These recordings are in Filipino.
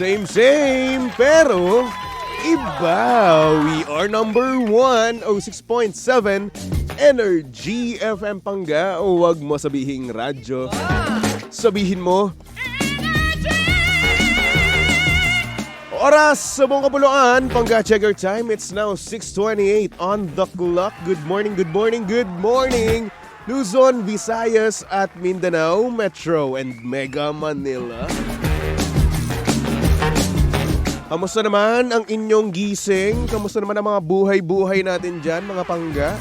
Same, pero iba. We are number 1, 06.7, Energy FM Pangga. Huwag mo sabihing radyo. Sabihin mo, oras sa buong kapuluan, Pangga, check your time. It's now 6:28 on the clock. Good morning. Luzon, Visayas at Mindanao, Metro and Mega Manila. Kamusta naman ang inyong gising? Kamusta naman ang mga buhay-buhay natin dyan, mga Pangga?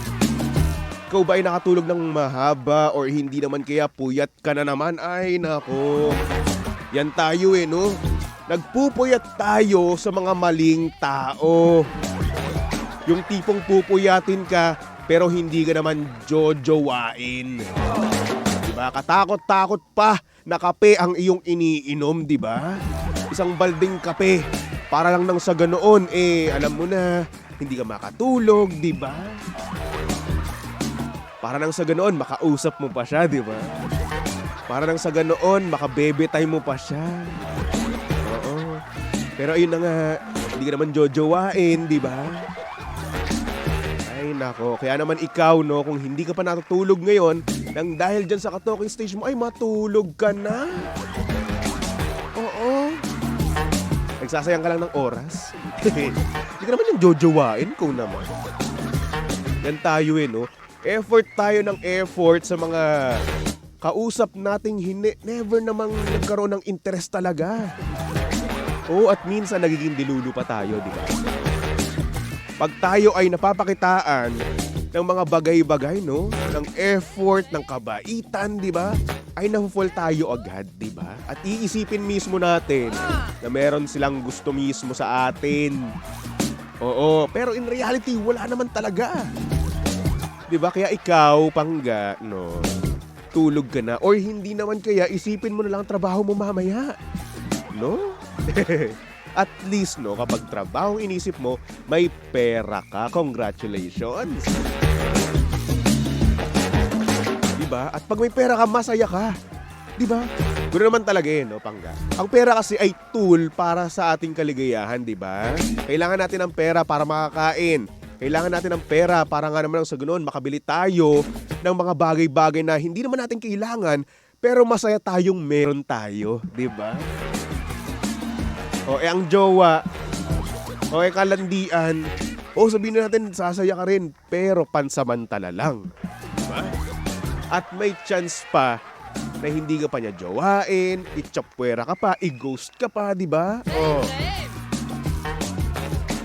Ikaw ba ay nakatulog ng mahaba or hindi naman kaya puyat ka na naman? Ay, nako. Yan tayo no? Nagpupuyat tayo sa mga maling tao. Yung tipong pupuyatin ka pero hindi ka naman jojowain. Diba? Katakot-takot pa na kape ang iyong iniinom, diba? Isang balding kape. Para lang nang sa ganoon, alam mo na, hindi ka makatulog, diba? Para nang sa ganoon, makausap mo pa siya, diba? Para nang sa ganoon, makabebetay mo pa siya. Oo. Pero ayun na nga, hindi ka naman jojowain, diba? Ay nako, kaya naman ikaw no, kung hindi ka pa natutulog ngayon, nang dahil dyan sa ka-talking stage mo, ay matulog ka na. Oo. Nagsasayang ka lang ng oras. Hindi ka naman yung jojowain ko naman. Yan tayo no. Effort tayo ng effort sa mga kausap nating never namang nagkaroon ng interest talaga. Oo, at minsan nagiging dilulu pa tayo, di ba? Pag tayo ay napapakitaan ng mga bagay-bagay, no? Ng effort, ng kabaitan, di ba? Ay nafu-fall tayo agad, di ba? At iisipin mismo natin na meron silang gusto mismo sa atin. Oo, pero in reality, wala naman talaga. Di ba? Kaya ikaw, Pangga, no? Tulog ka na. Or hindi naman kaya, isipin mo na lang ang trabaho mo mamaya. No? At least, no, kapag trabaho inisip mo, may pera ka. Congratulations! Diba? At pag may pera ka, masaya ka. Diba? Ganoon naman talaga no, Pangga. Ang pera kasi ay tool para sa ating kaligayahan, diba? Kailangan natin ng pera para makakain. Kailangan natin ng pera para nga naman sa ganoon, makabili tayo ng mga bagay-bagay na hindi naman natin kailangan, pero masaya tayong meron tayo. Diba? O ang jowa, o kalandian, o sabihin natin sasaya ka rin, pero pansamantala lang. Diba? At may chance pa na hindi ka pa niya jowain, itchapwera ka pa, i-ghost ka pa, diba? O.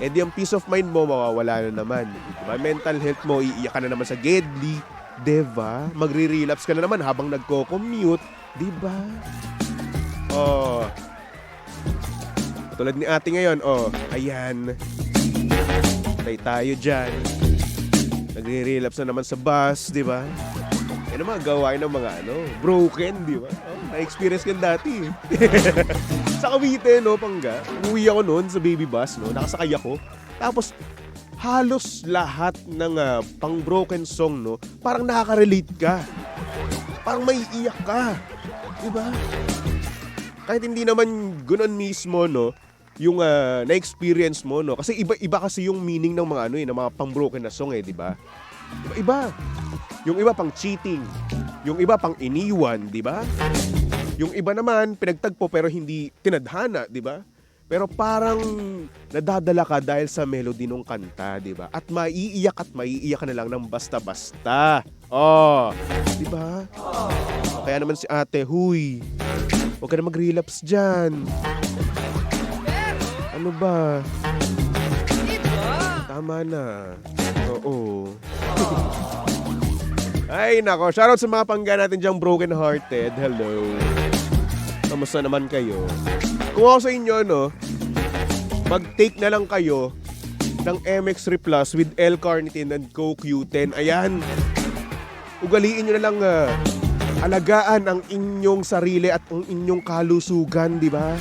Eh di ang peace of mind mo mawawala na naman. Diba? Mental health mo, iiyak ka na naman sa gedli, diba? Magre-relapse ka na naman habang nagko-commute, diba? O. Tulad ni ate ngayon, ayan. Tayo dyan. Nagre-relapse na naman sa bus, di ba? Yan ang mga gawain ng mga broken, di ba? Na-experience ko dati. Sa Cavite, no, Pangga. Uwi ako noon sa baby bus, no? Nakasakay ako. Tapos, halos lahat ng pang-broken song, no? Parang nakaka-relate ka. Parang may iyak ka. Di ba? Kahit hindi naman gunon mismo, no? Yung na-experience mo, no? Kasi iba kasi yung meaning ng mga ng mga pang-broken na song, di ba? Iba. Yung iba pang cheating, yung iba pang iniwan, di ba? Yung iba naman pinagtagpo pero hindi tinadhana, di ba? Pero parang nadadala ka dahil sa melody ng kanta, di ba? At maiiyak ka na lang ng basta-basta. Di ba? Kaya naman si ate, huy, huwag ka na mag-relapse dyan. Ano ba? Tama na. Oo. Ay, nako. Shoutout sa mga Pangga natin dyang broken hearted. Hello. Kamusta naman kayo? Kung ako sa inyo, no, mag-take na lang kayo ng MX3 Plus with L-carnitine and CoQ10. Ayan. Ugaliin nyo na lang alagaan ang inyong sarili at ang inyong kalusugan, di ba?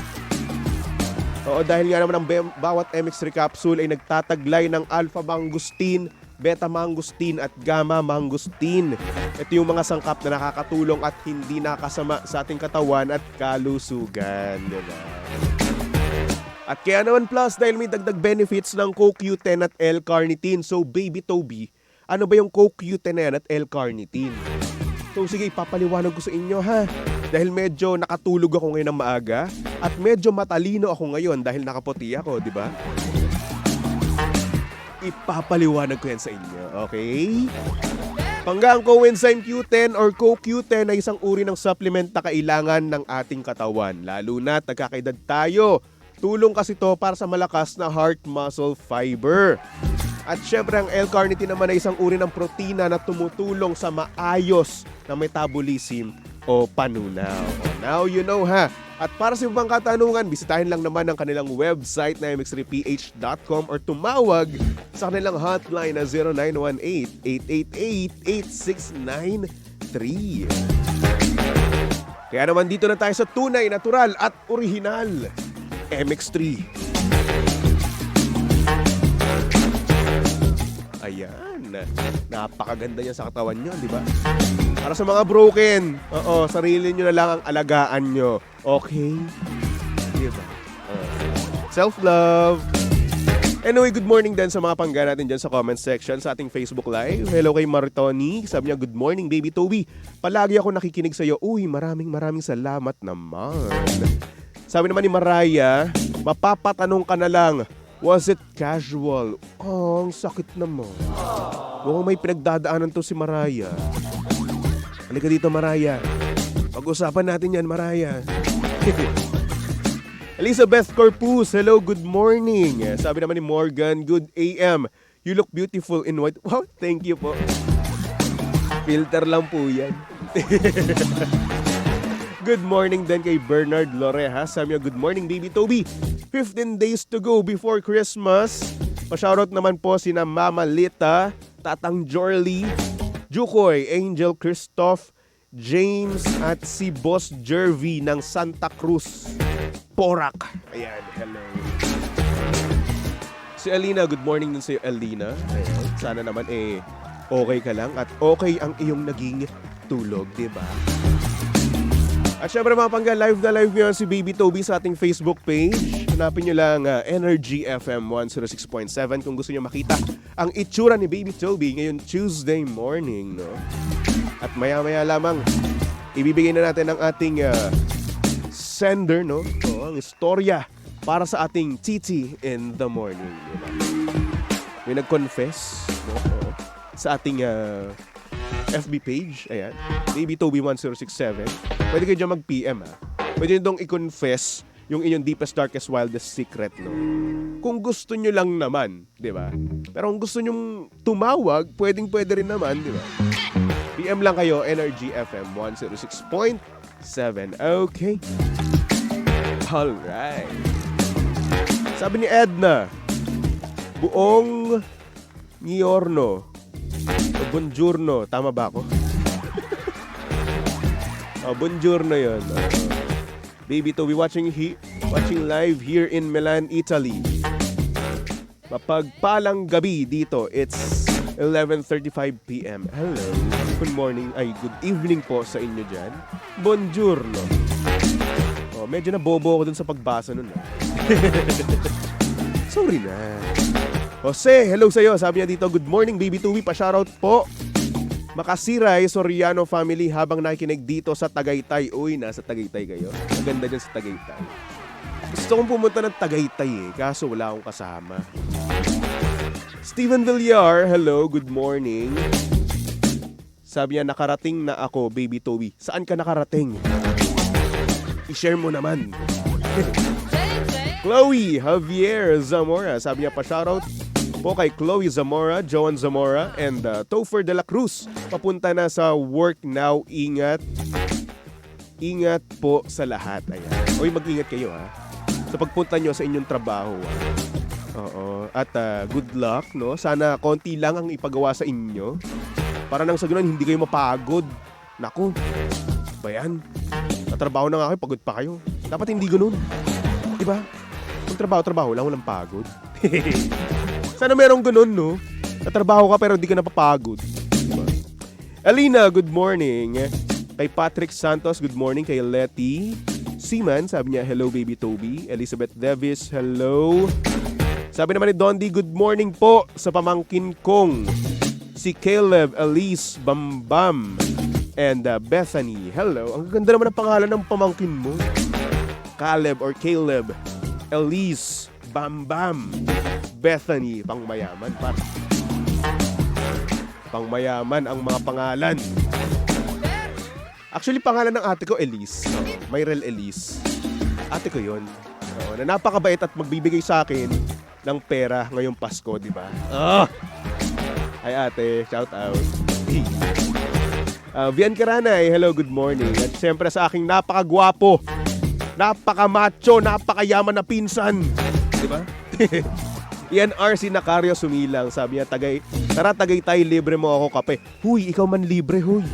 Oo, dahil nga naman ang bawat MX3 capsule ay nagtataglay ng alpha-mangosteen, beta-mangosteen at gamma-mangosteen. Ito yung mga sangkap na nakakatulong at hindi nakasama sa ating katawan at kalusugan. Diba? At kaya naman plus dahil may dagdag benefits ng CoQ10 at L-carnitine. So Baby Toby, ano ba yung CoQ10 na yan at L-carnitine? So sige, ipapaliwanag ko sa inyo ha. Dahil medyo nakatulog ako ngayon ng maaga at medyo matalino ako ngayon dahil nakaputi ako, di ba? Ipapaliwanag ko yan sa inyo, okay? Panggang coenzyme Q10 or CoQ10 ay isang uri ng supplement na kailangan ng ating katawan. Lalo na nagkakaedad tayo. Tulong kasi to para sa malakas na heart muscle fiber. At syempre ang L-carnitine naman ay isang uri ng protina na tumutulong sa maayos na metabolism o panunaw. Now you know ha. At para sa ibang katanungan, bisitahin lang naman ang kanilang website na mx3ph.com or tumawag sa kanilang hotline na 0918-888-8693. Kaya naman dito na tayo sa tunay, natural at original MX3. Ayan. Napakaganda niya sa katawan nyo, di ba? Para sa mga broken, sarili nyo na lang ang alagaan nyo. Okay? Di ba? Self-love. Anyway, good morning din sa mga pangga natin dyan sa comment section sa ating Facebook Live. Hello kay Maritoni. Sabi niya, good morning, Baby Toby. Palagi ako nakikinig sa'yo. Uy, maraming salamat naman. Sabi naman ni Mariah, mapapatanong ka na lang, was it casual? Oh, ang sakit naman. Mukhang may pinagdadaanan to si Mariah. Halika dito, Mariah. Pag-usapan natin yan, Mariah. Elizabeth Corpus, hello, good morning. Sabi naman ni Morgan, good AM. You look beautiful in white. Wow, thank you po. Filter lang po yan. Good morning din kay Bernard Loreha. Sabi niya, good morning, Baby Toby. 15 days to go before Christmas. Pa-shoutout naman po sina Mama Lita, Tatang Jorly, Jukoy, Angel Christoph, James at si Boss Jervy ng Santa Cruz, Porac. Ayan, hello. Si Alina, good morning din sa Alina. Ayan, sana naman okay ka lang at okay ang iyong naging tulog, di ba? At syempre mga pangga, live na live ngayon si Baby Toby sa ating Facebook page. Hanapin nyo lang Energy FM 106.7 kung gusto nyo makita ang itsura ni Baby Toby ngayon Tuesday morning, no? At maya-maya lamang, ibibigay na natin ang ating sender, no? So, ang istorya para sa ating Titi in the morning. Diba? May nag-confess, no? Sa ating FB page, ayan, Baby Toby 1067. Pwede kayo dyan mag-PM, ha? Pwede nyo dong i-confess yung inyong deepest, darkest, wildest secret, no? Kung gusto nyo lang naman, di ba? Pero kung gusto nyo tumawag, pwede rin naman, di ba? PM lang kayo, Energy FM 106.7. Okay. Alright. Sabi ni Edna, buong Giorno, Buongiorno, tama ba ako? Buongiorno yun. Baby Toby watching live here in Milan, Italy. Mapagpalang gabi dito. It's 11:35 PM. Hello. Good morning. Good evening po sa inyo dyan. Buongiorno. Medyo nabobo ako dun sa pagbasa nun. Sorry na. Jose, hello sa'yo. Sabi niya dito, good morning, Baby Toby. Pa-shoutout po. Makasiray, Soriano family habang nakikinig dito sa Tagaytay. Uy, nasa Tagaytay kayo. Maganda dyan sa Tagaytay. Gusto kong pumunta ng Tagaytay kaso wala akong kasama. Steven Villar, hello, good morning. Sabi niya, nakarating na ako, Baby Toby. Saan ka nakarating? I-share mo naman. Chloe Javier Zamora, sabi niya, pa-shoutout po kay Chloe Zamora, Joan Zamora, and Topher de la Cruz. Papunta na sa work now. Ingat. Ingat po sa lahat. Ayan. Uy, mag-ingat kayo ha. Sa pagpunta nyo sa inyong trabaho. Oo. At good luck, no? Sana konti lang ang ipagawa sa inyo. Para nang sa ganun, hindi kayo mapagod. Naku. Ba yan? Natrabaho na nga kayo, pagod pa kayo. Dapat hindi ganun. Diba? Kung trabaho lang, walang pagod. Sana merong ganun, no? Natrabaho ka pero di ka napapagod. Diba? Alina, good morning. Kay Patrick Santos, good morning. Kay Letty Seaman, sabi niya, hello baby Toby. Elizabeth Davis, hello. Sabi naman ni Dondi, good morning po sa pamangkin kong si Caleb, Elise, Bambam, and Bethany. Hello. Ang ganda naman ang pangalan ng pamangkin mo. Caleb or Caleb, Elise, Bambam, Bethany. Pangmayaman, par. Pangmayaman ang mga pangalan. Actually, pangalan ng ate ko, Elise. Myrel Elise. Ate ko yun. Na napakabait at magbibigay sa akin ng pera ngayong Pasko, di ba? Hi ate, shout out. Vian Karanay, hello, good morning. At siyempre sa aking napakagwapo, napakamacho, napakayaman na pinsan. Di ba? Ian RC Nacario sumilang. Sabi niya, tara Tagaytay, libre mo ako kape. Huy, ikaw man libre, huy.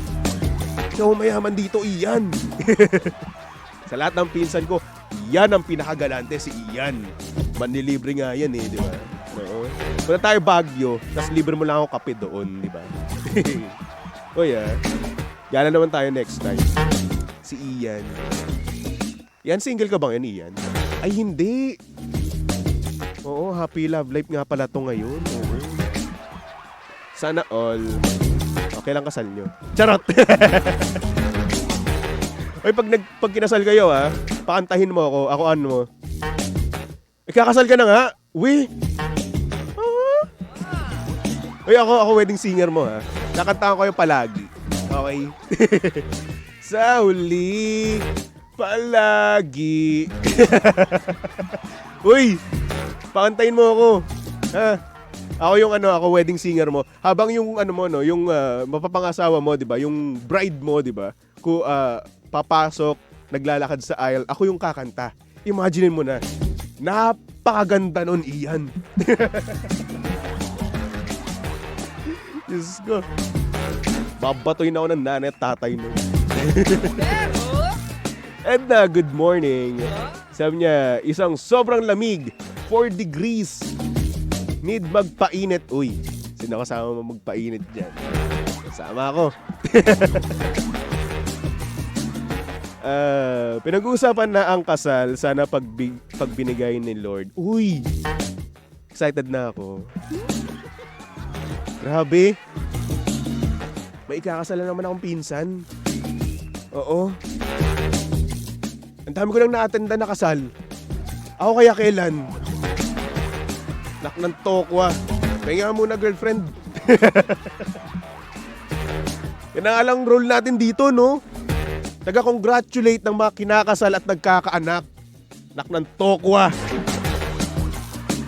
Ikaw mayaman dito, Ian. Sa lahat ng pinsan ko, yan ang pinakagalante, si Ian. Manlilibre nga yan eh, di ba? Oo. Punta tayo Baguio, tapos libre mo lang ako kape doon, di ba? O yeah. Yan na naman tayo next time. Si Ian. Yan, single ka bang yan, Ian? Ay, hindi. Oo, happy love life nga pala to ngayon. Oo. Sana all. Okay lang kasal nyo. Charot! Oy, pag kinasal kayo ha, pakantahin mo ako ano mo. Ikakasal ka na nga? Uy! Uy, ako wedding singer mo ha. Nakantahan ko yung palagi. Okay? Sa huli, palagi. Uy! Pakantahin mo ako. Ha? Ako yung ako wedding singer mo. Habang yung mo no, yung mapapangasawa mo, 'di ba? Yung bride mo, 'di ba? Papasok, naglalakad sa aisle, ako yung kakanta. Imagine mo na. Napakaganda nun, Ian. Diyos ko. Babatoy na ako ng nanay at tatay mo. Edna, good morning. Sabi niya, isang sobrang lamig, 4 degrees. Need magpainit. Uy, sino kasama mo magpainit dyan? Kasama ako. Pinag-uusapan na ang kasal. Sana pagbinigay ni Lord. Uy, excited na ako. Grabe. May ikakasal na naman akong pinsan. Oo. Ang dami ko lang na-attenda na kasal. Ako kaya kailan? Nak ng tokwa. Kaya muna girlfriend. Yan ang alang role natin dito, no? Taga-congratulate ng mga kinakasal at nagkakaanak. Nak ng tokwa.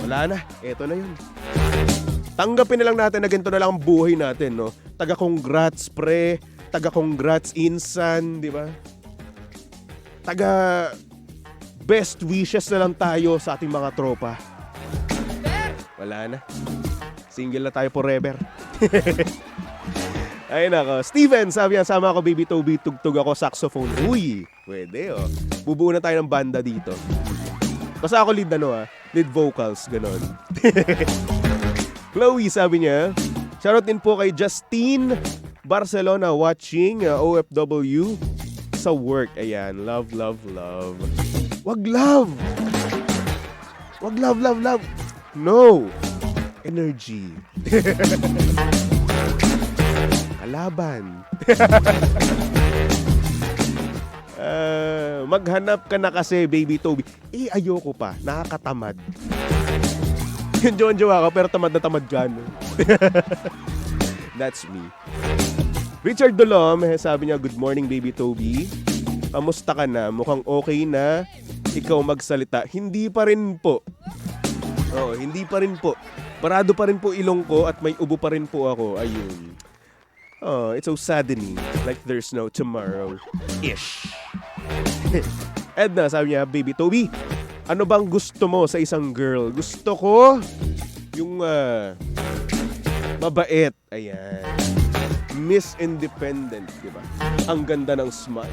Wala na. Eto na yun. Tanggapin na lang natin na ganito na lang ang buhay natin, no? Taga-congrats pre. Taga-congrats insan, di ba? Taga-best wishes na lang tayo sa ating mga tropa. Wala na. Single na tayo forever. Ay nako. Steven, sabi niya, sama ako baby Toby, tugtog ako saxophone. Uy, pwede oh. Bubuo na tayo ng banda dito. Basta ako lead lead vocals, ganon. Chloe, sabi niya, shoutout din po kay Justine Barcelona watching OFW sa work. Ayan, love, love, love. Wag love! Wag love, love, love. No! Energy. Kalaban. Maghanap ka na kasi, baby Toby. Ayoko pa. Nakakatamad. Jowa ka, pero tamad na tamad ka. No? That's me. Richard Dolom, sabi niya, good morning, baby Toby. Kamusta ka na? Mukhang okay na ikaw magsalita. Hindi pa rin po. Oo, hindi pa rin po. Parado pa rin po ilong ko at may ubo pa rin po ako. Ayun. Oh, it's so saddening. Like there's no tomorrow. Ish. Edna, sabi niya, baby Toby, ano bang gusto mo sa isang girl? Gusto ko yung mabait. Ayan. Miss Independent, di ba? Ang ganda ng smile.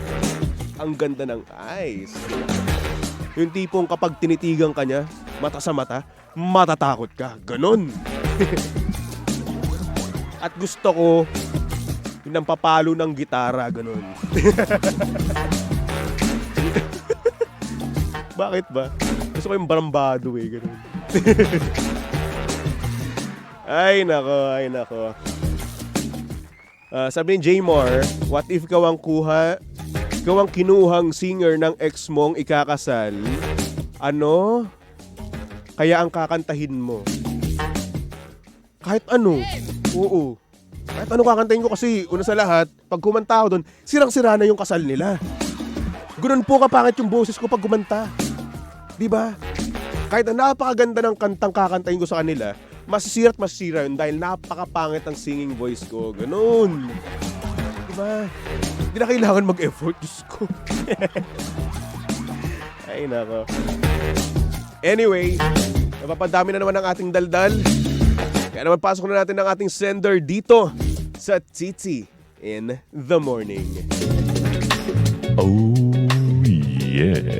Ang ganda ng eyes. Diba? Yung tipong kapag tinitigan ka niya, mata sa mata, matatakot ka. Ganon. At gusto ko yung papalo ng gitara. Ganon. Bakit ba? Gusto ko yung barambado ganun. Ay nako. Sabi ni Jaymar, what if ikaw ang kinuhang singer ng ex mong ikakasal? Ano? Kaya ang kakantahin mo? Kahit ano. Oo. Kahit ano kakantahin ko kasi una sa lahat, pag kumanta ako doon, sirang-sira na yung kasal nila. Ganun po kapangit yung boses ko pag kumanta. Diba? Kahit na napakaganda ng kantang kakantahin ko sa kanila, masisira at masisira yun dahil napakapangit ang singing voice ko. Ganun. Diba? Hindi na kailangan mag-effort. Diyos ko. Ay, nako. Anyway, napapadami na naman ang ating daldal. Kaya naman pasok na natin ang ating sender dito sa Titi in the Morning. Oh, yeah.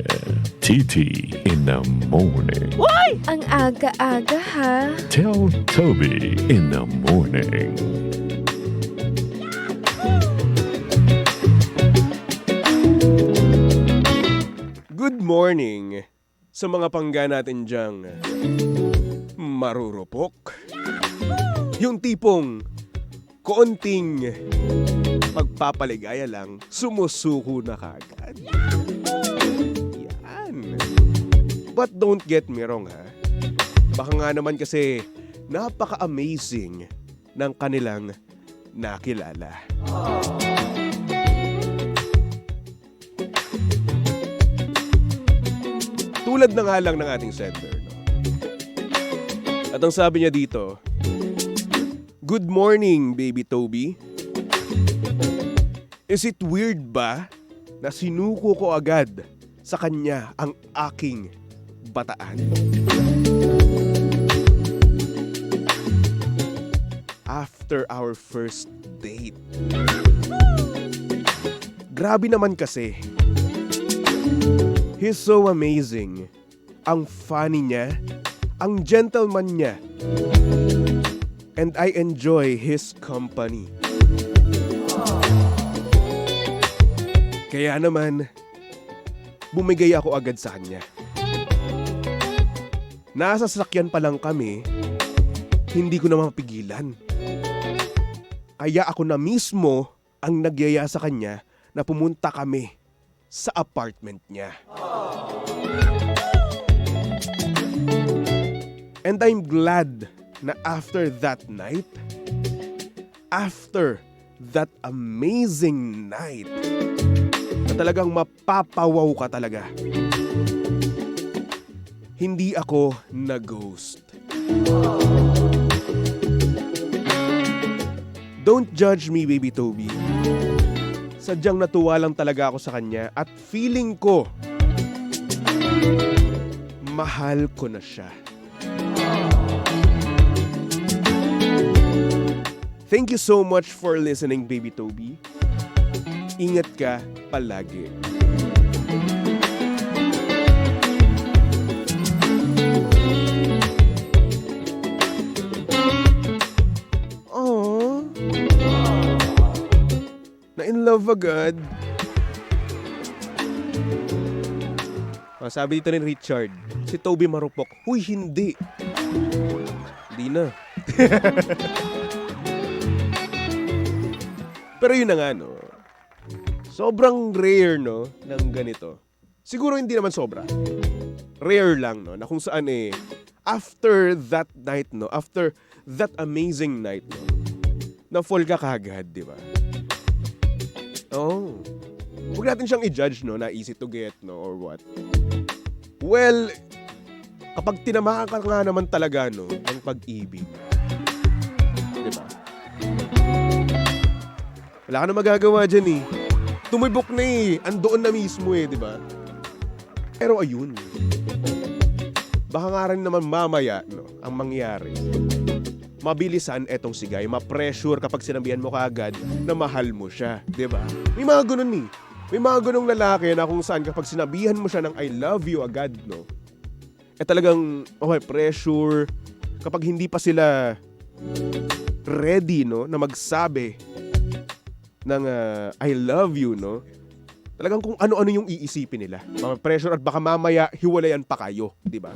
Titi in the Morning. Why? Ang aga-aga ha. Tell Toby in the Morning. Good morning sa mga pangga natin dyang marurupok. Yung tipong konting pagpapaligaya lang, sumusuko na kagad. Yan. But don't get me wrong ha. Baka nga naman kasi napaka-amazing ng kanilang nakilala. Tulad na nga lang ng ating sender. No? At ang sabi niya dito, good morning, baby Toby. Is it weird ba na sinuko ko agad sa kanya ang aking bataan? After our first date. Grabe naman kasi. He's so amazing. Ang funny niya, ang gentleman niya. And I enjoy his company. Kaya naman, bumigay ako agad sa kanya. Nasa sasakyan pa lang kami, hindi ko na mapigilan. Kaya ako na mismo ang nagyaya sa kanya na pumunta kami sa apartment niya. And I'm glad na after that night, after that amazing night, na talagang mapapawaw ka talaga. Hindi ako na-ghost. Don't judge me, baby Toby. Sadyang natuwa lang talaga ako sa kanya at feeling ko mahal ko na siya. Thank you so much for listening, baby Toby. Ingat ka palagi. Aww. Na-in love agad. Sabi dito ni Richard, si Toby marupok. Huy, hindi. Hindi na. Pero yun na nga, no? Sobrang rare, no? Ng ganito. Siguro hindi naman sobra. Rare lang, no? Na kung saan after that night, no? After that amazing night, no? Na-fall ka kagad, di ba? Oh. Huwag natin siyang i-judge, no? Na easy to get, no? Or what? Well, kapag tinamaan ka nga naman talaga, no? Ng pag-ibig. Di ba? Wala ka na magagawa dyan, Tumibok na, Andoon na mismo, di ba? Pero ayun. Baka nga rin naman mamaya, no? Ang mangyari. Mabilisan etong si Guy, ma-pressure kapag sinabihan mo kaagad na mahal mo siya, di ba? May mga ganun, May mga ganung lalaki na kung saan kapag sinabihan mo siya ng I love you agad, no? Talagang, okay, pressure. Kapag hindi pa sila ready, no? Na magsabi ng I love you, no? Talagang kung ano-ano yung iisipin nila. Pressure at baka mamaya hiwalayan pa kayo, di ba?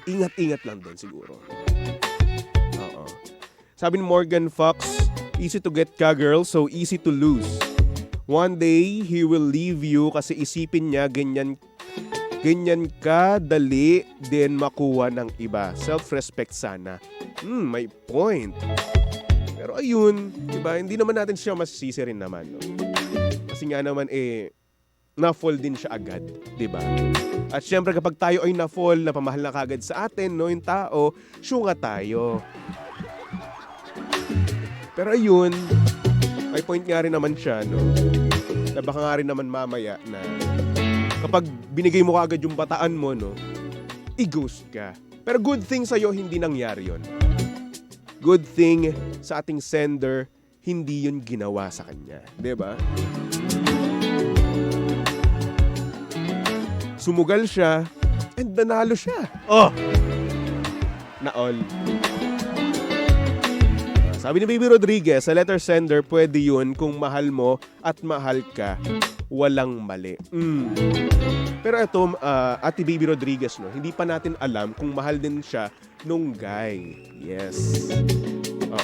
Ingat-ingat lang din siguro. Oo. Sabi ni Morgan Fox, easy to get ka girl, so easy to lose. One day, he will leave you kasi isipin niya ganyan ka dali din makuha ng iba. Self-respect sana. May point. Pero ayun, diba? Hindi naman natin siya masisisi rin naman. No? Kasi nga naman na-fall din siya agad. Diba? At syempre kapag tayo ay na-fall, napamahal na kagad sa atin, no? Yung tao, syunga tayo. Pero ayun, may point nga rin naman siya, no? Na baka nga rin naman mamaya na kapag binigay mo kagad yung bataan mo, no? I-ghost ka. Pero good thing sa'yo, hindi nangyari yon. Good thing sa ating sender, hindi yun ginawa sa kanya. Diba? Sumugal siya, and nanalo siya. Oh! Na-all. Sabi ni Baby Rodriguez, sa letter sender, pwede yun kung mahal mo at mahal ka, walang mali. Pero ito, Ate Baby Rodriguez, no, hindi pa natin alam kung mahal din siya nung guy. Yes.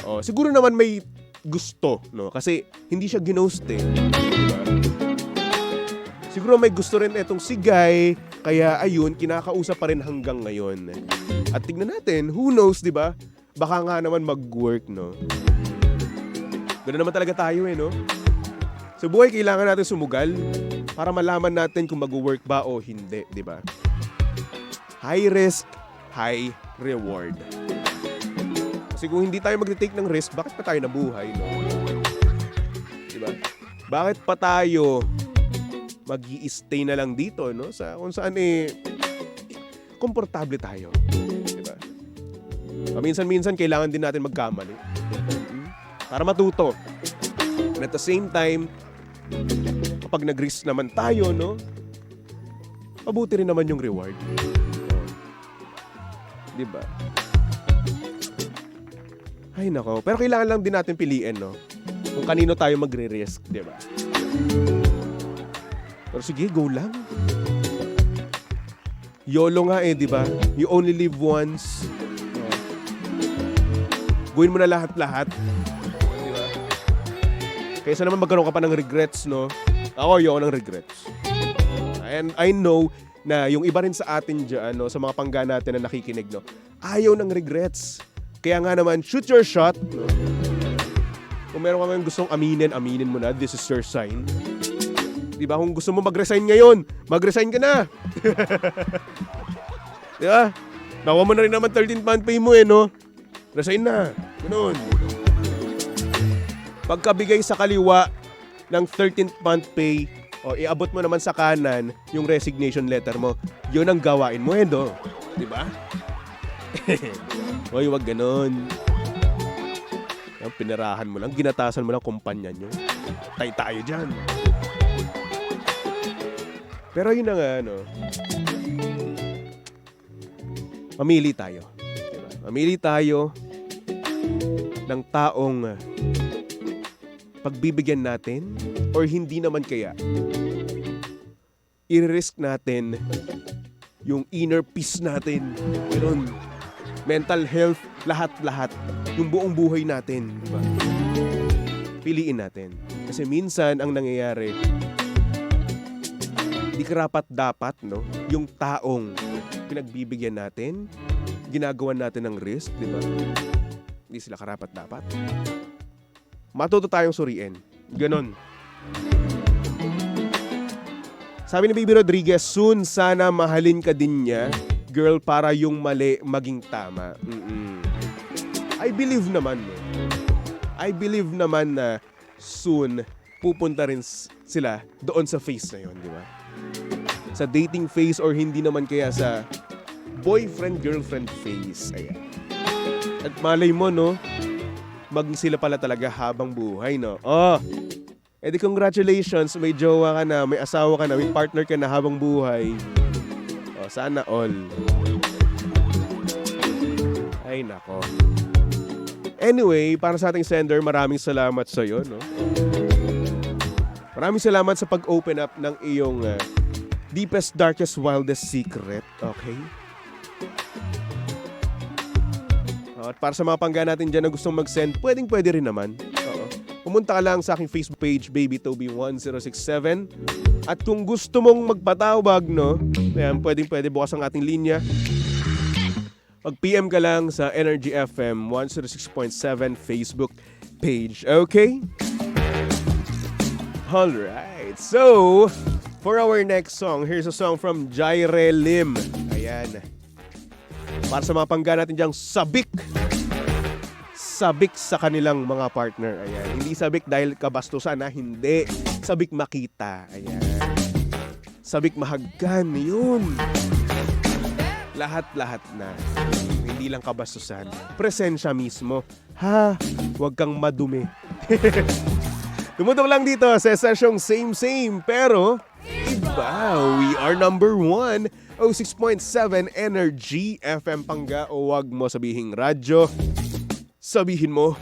Oo. Siguro naman may gusto, no? Kasi hindi siya ginost eh. Diba? Siguro may gusto rin itong si guy, kaya ayun, kinakausap pa rin hanggang ngayon. At tignan natin, who knows, di ba? Baka nga naman mag-work, no? Ganoon naman talaga tayo eh, no? Sa buhay, kailangan natin sumugal para malaman natin kung mag-work ba o hindi, di ba? High risk, high reward. Kasi kung hindi tayo mag-take ng risk, bakit pa tayo nabuhay, no? Di ba? Bakit pa tayo mag-i-stay na lang dito, no? Sa kung saan komportable tayo. Diba? Paminsan-minsan kailangan din natin magkamali. Para matuto. And at the same time, kapag nag-risk naman tayo, no? Mabuti rin naman yung reward. Diba? Ay nako. Pero kailangan lang din natin piliin, no? Kung kanino tayo magre-risk, diba? Pero sige, go lang. YOLO nga di ba? You only live once. Gawin mo na lahat-lahat. Di ba? Kaysa naman magkaroon ka pa ng regrets, no? Ako, ayoko ng regrets. And I know na yung iba rin sa atin dyan, no? Sa mga pangga natin na nakikinig, no? Ayaw ng regrets. Kaya nga naman, shoot your shot. No? Kung meron ka ngayon gustong aminin mo na. This is your sign. Diba? Kung gusto mo mag-resign ngayon, mag-resign ka na. Diba? Nakuha mo na rin naman 13th month pay mo no? Resign na. Ganun. Pagkabigay sa kaliwa ng 13th month pay, o iabot mo naman sa kanan yung resignation letter mo, yun ang gawain mo, no? Diba? Hoy, wag ganun. Yung pinarahan mo lang, ginatasan mo lang kumpanya nyo. Tay tayo dyan. Pero yun na nga, no? Mamili tayo. Diba? Mamili tayo ng taong pagbibigyan natin or hindi naman kaya. I-risk natin yung inner peace natin. Ganun. Mental health, lahat-lahat. Yung buong buhay natin. Diba? Piliin natin. Kasi minsan ang nangyayari, di karapat dapat, no? Yung taong pinagbibigyan natin, ginagawan natin ng risk, di ba? Hindi sila karapat dapat. Matuto tayong suriin. Ganon. Sabi ni Baby Rodriguez, soon sana mahalin ka din niya, girl, para yung mali maging tama. I believe naman, no? I believe naman na soon pupunta rin sila doon sa phase na yun, di ba? Sa dating phase or hindi naman kaya sa boyfriend-girlfriend phase. Ayan. At malay mo, no? Sila pala talaga habang buhay, no? Oh! Edi congratulations, may jowa ka na, may asawa ka na, may partner ka na habang buhay. Oh, sana all. Ay, nako. Anyway, para sa ating sender, maraming salamat sa'yo, no? Maraming salamat sa pag-open up ng iyong deepest, darkest, wildest secret. Okay? At para sa mga pangga natin dyan na gustong mag-send, pwede rin naman. Oo. Pumunta ka lang sa aking Facebook page, BabyToby1067. At kung gusto mong magpatawag, no, ayan, pwede bukas ang ating linya. Mag-PM ka lang sa Energy FM 106.7 Facebook page. Okay? Alright. So, for our next song, here's a song from Jaire Lim. Ayan. Para sa mga pangga natin dyang sabik. Sabik sa kanilang mga partner. Ayan. Hindi sabik dahil kabastusan, hindi. Sabik makita. Ayan. Sabik mahagkan. Yun. Lahat-lahat na. Hindi lang kabastusan. Presensya mismo. Ha? Huwag kang madumi. Tumutok lang dito sa sesyong same pero iba. We are number 1, 06.7 Energy FM Pangga. O wag mo sabihing radyo. Sabihin mo